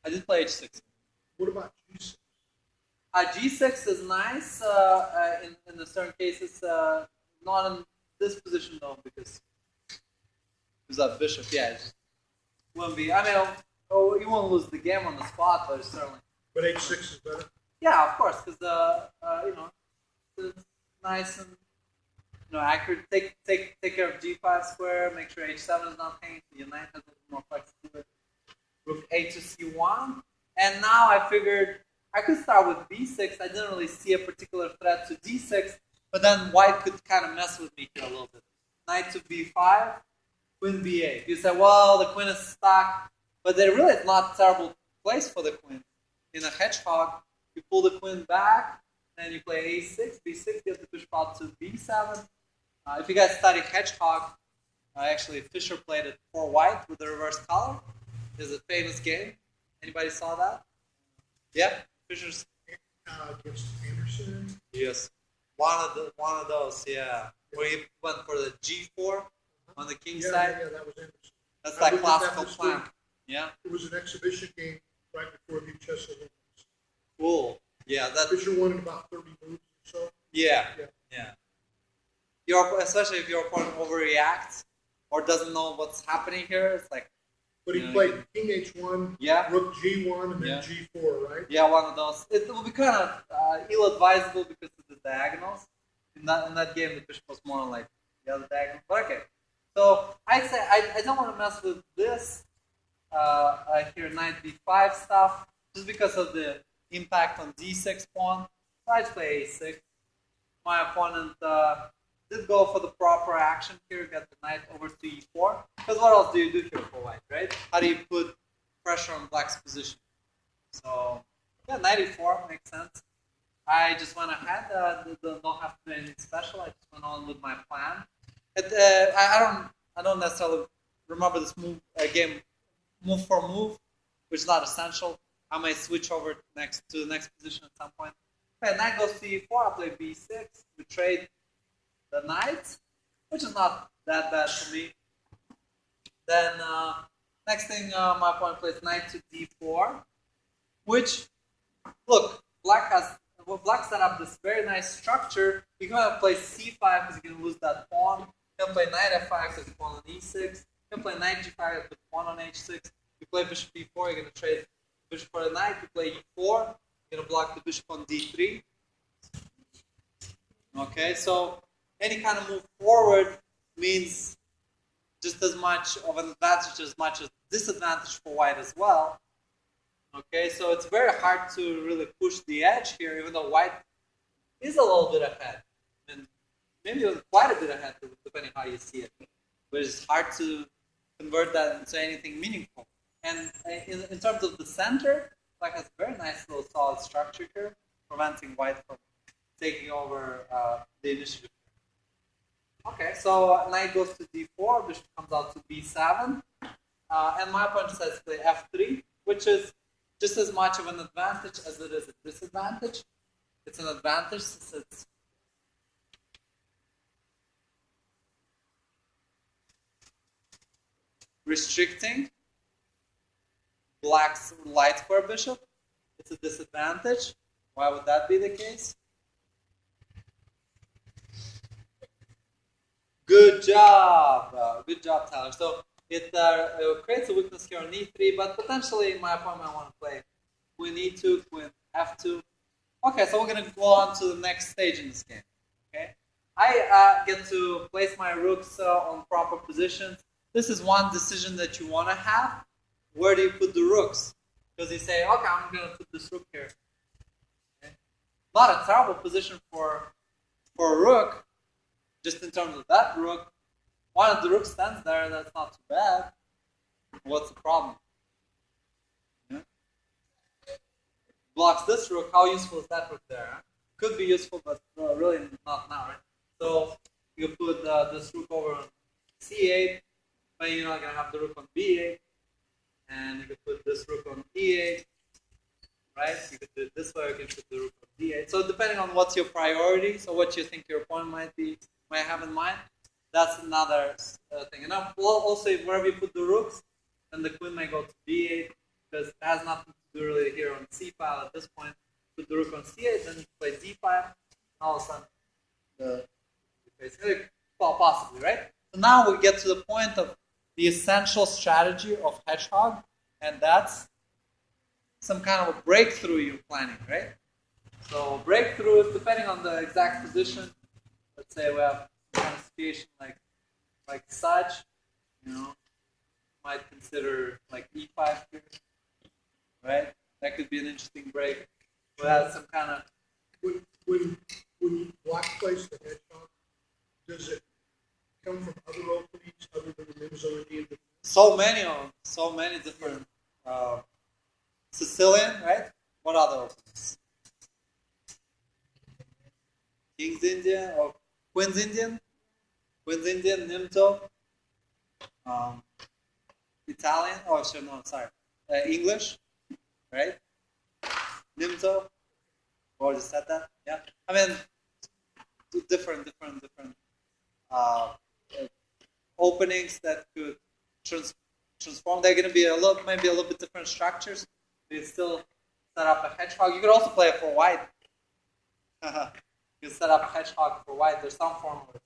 I did play h6. What about G6? G6 is nice in certain cases. Not in this position though, because that bishop. Yeah, it just wouldn't be. I mean, you won't lose the game on the spot, but it's certainly. But H6 is better. Yeah, of course, because it's nice and accurate. Take care of G5 square. Make sure H7 is not hanging. So your knight has a little more flexibility. Rook A to C1, and now I figured I could start with B6. I didn't really see a particular threat to D6, but then White could kind of mess with me here a little bit. Knight to B5, Queen B8. You say, well, the queen is stuck, but there really is not a terrible place for the queen. In a hedgehog, you pull the queen back, and you play A6, B6, get the bishop out to B7. If you guys study hedgehog, actually Fischer played it for White with the reverse color. It's a famous game. Anybody saw that? Yeah, Fischer's Against Anderson. Yes, one of those. Yeah, where he went for the G4 on the king side. Yeah, that was Anderson. That's I that looked at classical this plan. week. Yeah, It was an exhibition game right before the chess Olympics. cool. Yeah, that. Fischer won in about 30 moves or so. Yeah, Yeah. yeah. Especially if your opponent overreacts or doesn't know what's happening here, it's like. But he played King H1, Yeah. Rook G1, and then Yeah. G4, right? Yeah, one of those. It will be kind of ill-advisable because of the diagonals. In that game, the bishop was more like the other diagonal. But okay. So I'd say I don't want to mess with this here knight b5 stuff just because of the impact on d6 pawn. So I'd play a6. My opponent did go for the proper action here, get the knight over to e4. Because what else do you do here for white, right? How do you put pressure on black's position? So yeah, knight e4 makes sense. I just went ahead. Don't have to do anything special. I just went on with my plan. I don't necessarily remember this game move for move, which is not essential. I might switch over to the next position at some point. Okay, knight goes to e4. I play b6. We trade the knight, which is not that bad for me. Then next thing, my opponent plays knight to d4, which look, black set up this very nice structure. You can play c5 because you can lose that pawn. You can play knight f5 because the pawn on e6. You can play knight g5 with the pawn on h6. You play bishop e4, you're going to trade bishop for the knight. You play e4, you're going to block the bishop on d3. Okay, so any kind of move forward means just as much of an advantage as much as disadvantage for white as well. Okay, so it's very hard to really push the edge here, even though white is a little bit ahead. And maybe quite a bit ahead, depending how you see it. But it's hard to convert that into anything meaningful. And in terms of the center, black has a very nice little solid structure here, preventing white from taking over the initiative. Okay, so knight goes to d4, bishop comes out to b7, and my opponent decides to play f3, which is just as much of an advantage as it is a disadvantage. It's an advantage since it's restricting black's light square bishop. It's a disadvantage. Why would that be the case? Good job, Tyler. So it creates a weakness here on e3, but potentially my opponent might want to play queen e2, queen f2. Okay, so we're going to go on to the next stage in this game. Okay, I get to place my rooks on proper positions. This is one decision that you want to have. Where do you put the rooks? Because you say, okay, I'm going to put this rook here. Okay. Not a terrible position for a rook. Just in terms of that rook, one of the rooks stands there, that's not too bad. What's the problem? Yeah. Blocks this rook, how useful is that rook there? Huh? Could be useful, but really not now, right? So you put this rook over on c8, but you're not going to have the rook on b8. And you could put this rook on e8, right? You could do it this way, you can put the rook on d8. So depending on what's your priority, so what you think your opponent might have in mind, that's another thing. And also, wherever you put the rooks, then the queen may go to b8, because it has nothing to do really here on C file at this point. Put the rook on C8, then you play D5, and all of a sudden the well, possibly, right? So now we get to the point of the essential strategy of Hedgehog, and that's some kind of a breakthrough you're planning, right? So breakthrough is depending on the exact position. Let's say we have some kind of situation like such, you know, might consider like E5 here, right? That could be an interesting break. We have some kind of When black plays the hedgehog, does it come from other openings other than the Mimzoidi and the so many different Sicilian, right? What other openings? King's Indian or Queen's Indian? Queen's Indian, Nimto, Italian, oh sure, no, sorry, English, right? Nimto, or just said that, yeah. I mean, different openings that could transform. They're going to be maybe a little bit different structures. You still set up a hedgehog. You could also play it for white. You set up a hedgehog for white. There's some form of it.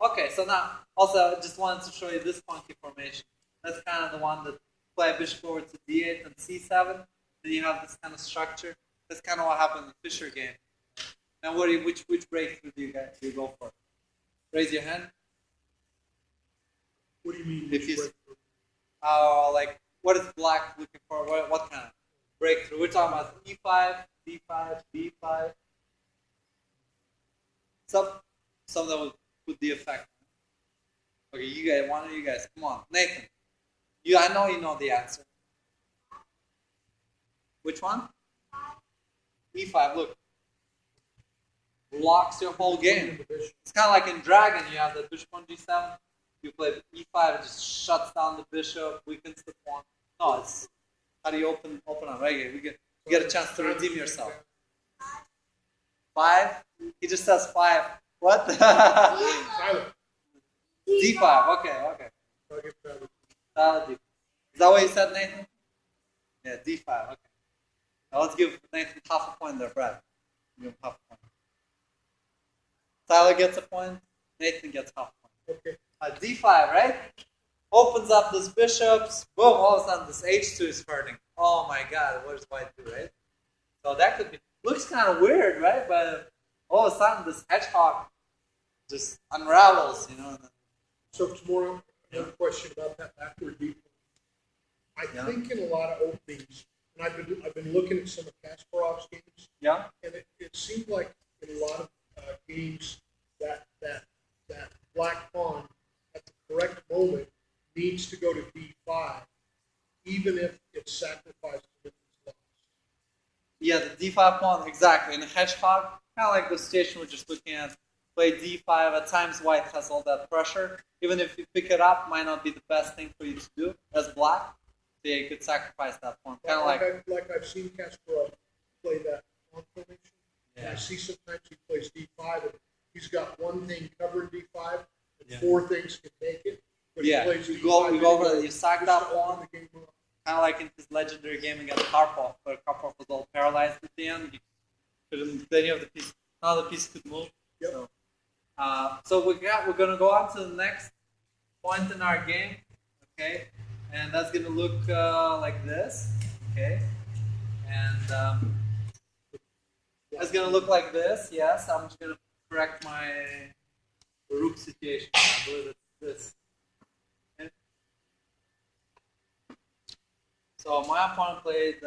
Okay, so now also I just wanted to show you this funky formation. That's kind of the one that play bishop forward to d8 and c7. Then you have this kind of structure. That's kind of what happened in the Fischer game. Now, which breakthrough do you go for? Raise your hand. What do you mean? If you, breakthrough? like, what is black looking for? What kind of breakthrough? We're talking about e5, d5, b5. Some that would put the effect. Okay, you guys, one of you guys, come on, Nathan. I know you know the answer. Which one? e5. Look, blocks your whole game. It's kind of like in Dragon. You have the bishop on g7. You play e5. It just shuts down the bishop, weakens the pawn. No, it's how do you open up? Right here, you get a chance to redeem yourself. 5. He just says 5. What? Silent. d5. Okay. Solid d5. Is that what you said, Nathan? Yeah, d5. Okay. Now let's give Nathan half a point there, Brad. Give him half a point. Tyler gets a point. Nathan gets half a point. Okay. D5, right? Opens up this bishops. Boom! All of a sudden, this h2 is hurting. Oh my God! What does white do, right? So that could be looks kind of weird, right? But all of a sudden, this hedgehog just unravels, you know. So tomorrow, another question about that backward deep. I think in a lot of openings, and I've been looking at some of Kasparov's games. Yeah. And it seemed like in a lot of games that black pawn at the correct moment needs to go to d5, even if it's sacrificed to its loss. Yeah, the d5 pawn, exactly. In a hedgehog, kind of like the situation we're just looking at, play d5. At times, white has all that pressure. Even if you pick it up, might not be the best thing for you to do as black. So yeah, you could sacrifice that pawn. Kind of like I've seen Kasparov play that pawn formation. Yeah. And I see sometimes he plays d5, and he's got one thing covered d5, and 4 things can take it. But yeah, he plays you d5 go over anyway, you sack just that to open pawn. the game up. Kind of like in his legendary game against Karpov, where Karpov was all paralyzed at the end. He couldn't, any of the pieces, none of the pieces could move. Yep. So we're gonna go on to the next point in our game, okay? And that's gonna look like this, okay? And it's gonna look like this. Yes, I'm just gonna correct my rook situation. I believe it's this. Okay. So my opponent played.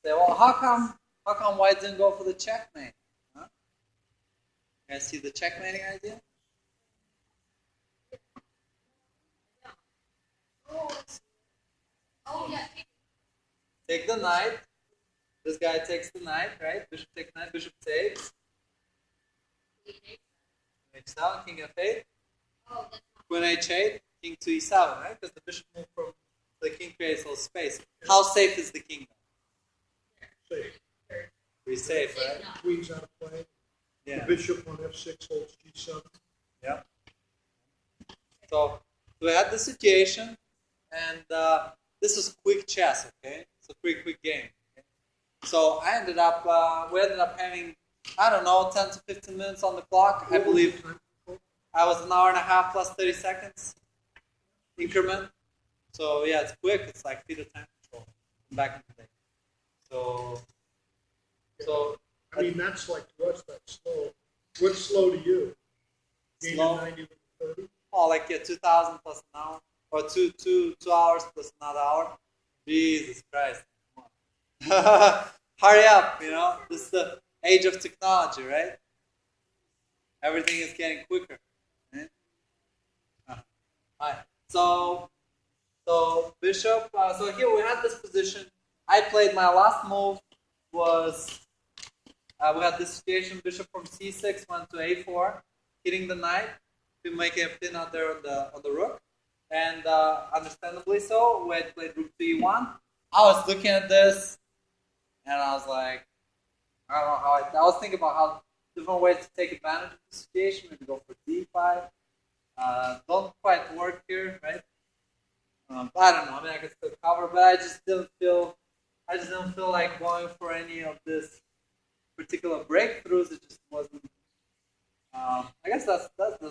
Say, well, how come white didn't go for the checkmate? Huh? You guys see the checkmating idea? Oh yeah. Take the knight. This guy takes the knight, right? Bishop takes knight, bishop takes. H7, king f8. Oh, that's not Queen h8, king to e7, right? Because the bishop moved from the king creates a little space. How safe is the king? Safe. Pretty safe, safe right? enough. Queen's out of play. Yeah. The bishop on f6 holds g7. Yeah. So we had the situation, and this was quick chess. Okay, it's a pretty quick game. Okay? So I ended up, we ended up having, I don't know, 10 to 15 minutes on the clock. I believe I was an hour and a half plus 30 seconds increment. So yeah, it's quick. It's like feet of time control back in the day. So I mean, that's like to us, that's slow. What's slow to you? Slow? 90 with 30? oh, like yeah, 2,000 plus an hour, or two hours plus another hour. Jesus Christ! Come on. Hurry up! You know, this is the age of technology, right? Everything is getting quicker. Right? Alright. So bishop. So here we had this position. I played my last move was we had this situation. Bishop from c6 went to a4, hitting the knight to make a pin out there on the rook, and understandably so. We had played rook to e1. I was looking at this, and I was like, I don't know how. I was thinking about how different ways to take advantage of the situation. Maybe go for d5. Don't quite work here, right? I don't know. I mean, I could still cover, but I just didn't feel like going for any of this particular breakthroughs. It just wasn't. I guess that's the